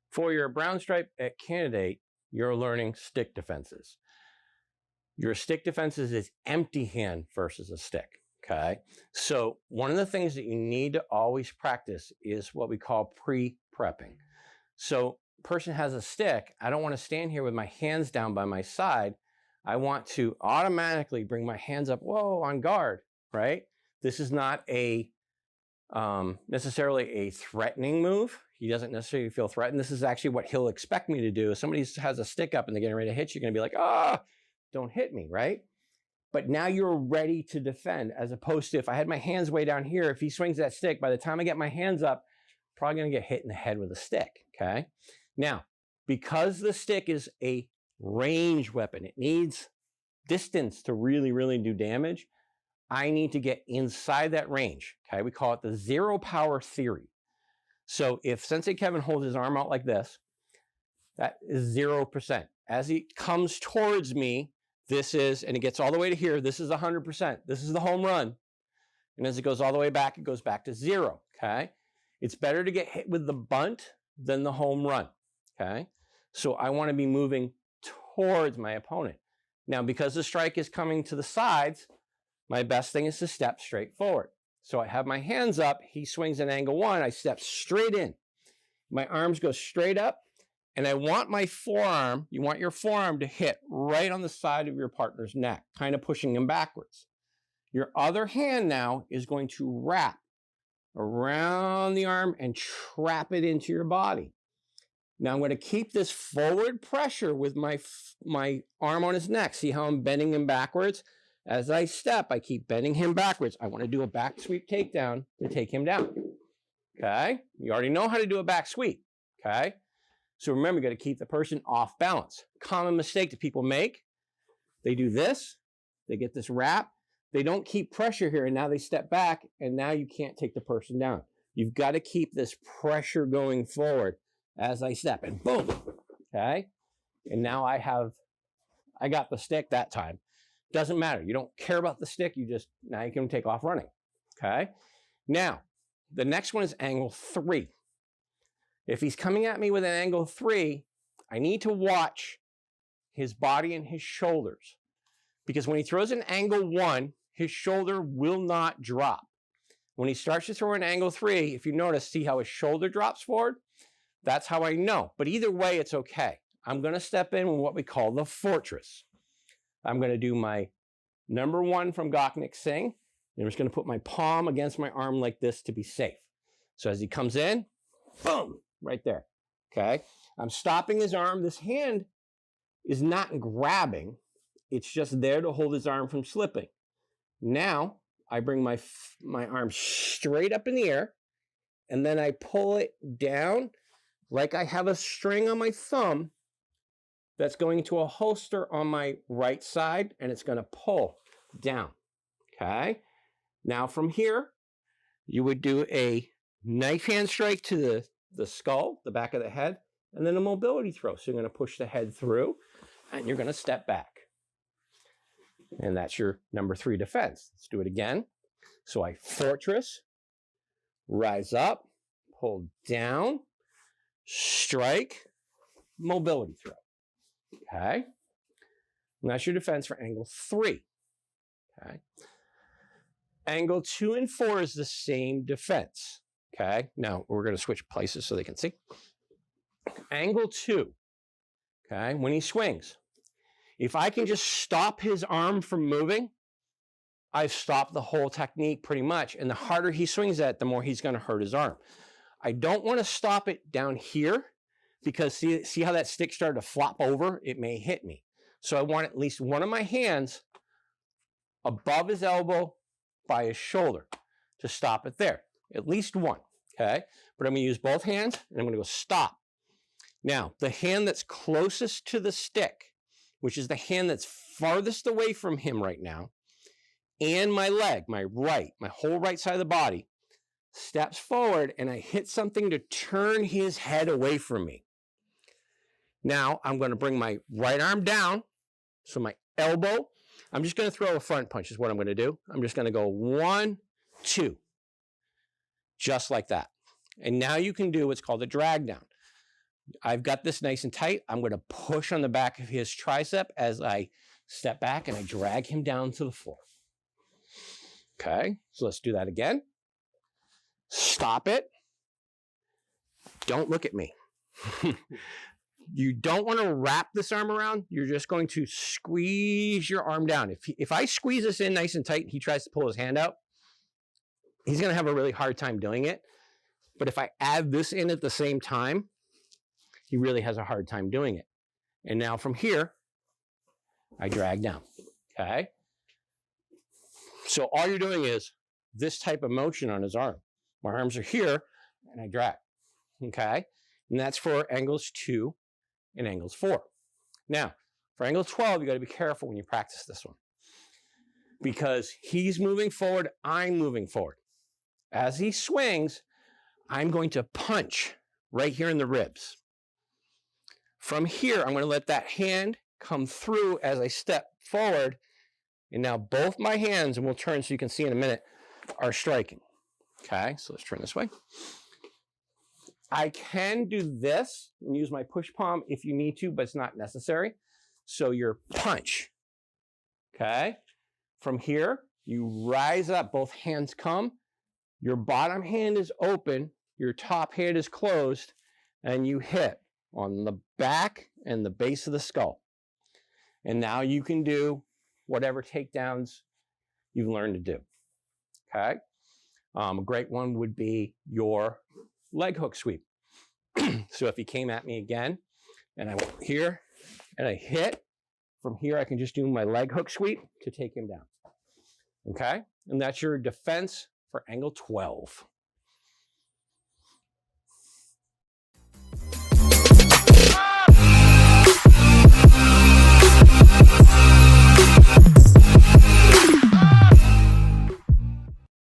For your brown stripe at candidate, you're learning stick defenses. Your stick defenses is empty hand versus a stick, okay? So one of the things that you need to always practice is what we call pre-prepping. So person has a stick, I don't want to stand here with my hands down by my side. I want to automatically bring my hands up, whoa, on guard, right? This is not a necessarily a threatening move. He doesn't necessarily feel threatened. This is actually what he'll expect me to do. If somebody has a stick up and they're getting ready to hit you, you're going to be like, ah, don't hit me, right? But now you're ready to defend, as opposed to if I had my hands way down here, if he swings that stick, by the time I get my hands up, probably going to get hit in the head with a stick, okay? Now, because the stick is a range weapon, it needs distance to really, really do damage. I need to get inside that range, okay? We call it the zero power theory. So if Sensei Kevin holds his arm out like this, that is 0%. As he comes towards me, this is, and it gets all the way to here, this is 100%. This is the home run. And as it goes all the way back, it goes back to 0, okay? It's better to get hit with the bunt than the home run, okay? So I want to be moving towards my opponent. Now, because the strike is coming to the sides, my best thing is to step straight forward. So I have my hands up, he swings at angle 1, I step straight in. My arms go straight up, and I want my forearm, you want your forearm to hit right on the side of your partner's neck, kind of pushing him backwards. Your other hand now is going to wrap around the arm and trap it into your body. Now I'm going to keep this forward pressure with my arm on his neck. See how I'm bending him backwards? As I step, I keep bending him backwards. I want to do a back sweep takedown to take him down. Okay? You already know how to do a back sweep. Okay? So remember, you got to keep the person off balance. Common mistake that people make. They do this. They get this wrap. They don't keep pressure here, and now they step back, and now you can't take the person down. You've got to keep this pressure going forward as I step, and boom. Okay? And now I got the stick that time. Doesn't matter. You don't care about the stick. Now you can take off running. Okay? Now, the next one is angle 3. If he's coming at me with an angle 3, I need to watch his body and his shoulders. Because when he throws an angle 1, his shoulder will not drop. When he starts to throw an angle 3, if you notice, see how his shoulder drops forward? That's how I know. But either way, it's okay. I'm going to step in with what we call the fortress. I'm going to do my number 1 from Goknik Singh. And I'm just going to put my palm against my arm like this to be safe. So as he comes in, boom, right there. Okay? I'm stopping his arm. This hand is not grabbing. It's just there to hold his arm from slipping. Now, I bring my arm straight up in the air, and then I pull it down like I have a string on my thumb that's going to a holster on my right side, and it's going to pull down, okay? Now from here, you would do a knife hand strike to the skull, the back of the head, and then a mobility throw. So you're going to push the head through, and you're going to step back. And that's your number 3 defense. Let's do it again. So I fortress, rise up, pull down, strike, mobility throw. Okay? And that's your defense for angle 3. Okay? Angle 2 and 4 is the same defense. Okay? Now, we're going to switch places so they can see. Angle 2. Okay? When he swings, if I can just stop his arm from moving, I've stopped the whole technique pretty much. And the harder he swings at, the more he's going to hurt his arm. I don't want to stop it down here because see how that stick started to flop over? It may hit me. So I want at least one of my hands above his elbow by his shoulder to stop it there. At least one, okay? But I'm going to use both hands, and I'm going to go stop. Now, the hand that's closest to the stick, which is the hand that's farthest away from him right now, and my leg, my whole right side of the body, steps forward, and I hit something to turn his head away from me. Now, I'm going to bring my right arm down, so my elbow, I'm just going to throw a front punch is what I'm going to do. I'm just going to go 1, 2, just like that. And now you can do what's called a drag down. I've got this nice and tight. I'm going to push on the back of his tricep as I step back and I drag him down to the floor. Okay, so let's do that again. Stop it. Don't look at me. You don't want to wrap this arm around. You're just going to squeeze your arm down. If I squeeze this in nice and tight and he tries to pull his hand out, he's going to have a really hard time doing it. But if I add this in at the same time, he really has a hard time doing it. And now from here, I drag down, okay? So all you're doing is this type of motion on his arm. My arms are here, and I drag, okay? And that's for angles 2 and angles 4. Now, for angle 12, you got to be careful when you practice this one, because he's moving forward, I'm moving forward. As he swings, I'm going to punch right here in the ribs. From here, I'm going to let that hand come through as I step forward. And now both my hands, and we'll turn so you can see in a minute, are striking. Okay, so let's turn this way. I can do this and use my push palm if you need to, but it's not necessary. So your punch. Okay, from here, you rise up, both hands come. Your bottom hand is open, your top hand is closed, and you hit on the back and the base of the skull. And now you can do whatever takedowns you've learned to do, okay? A great one would be your leg hook sweep. So if he came at me again, and I went here, and I hit, from here I can just do my leg hook sweep to take him down, okay? And that's your defense for angle 12.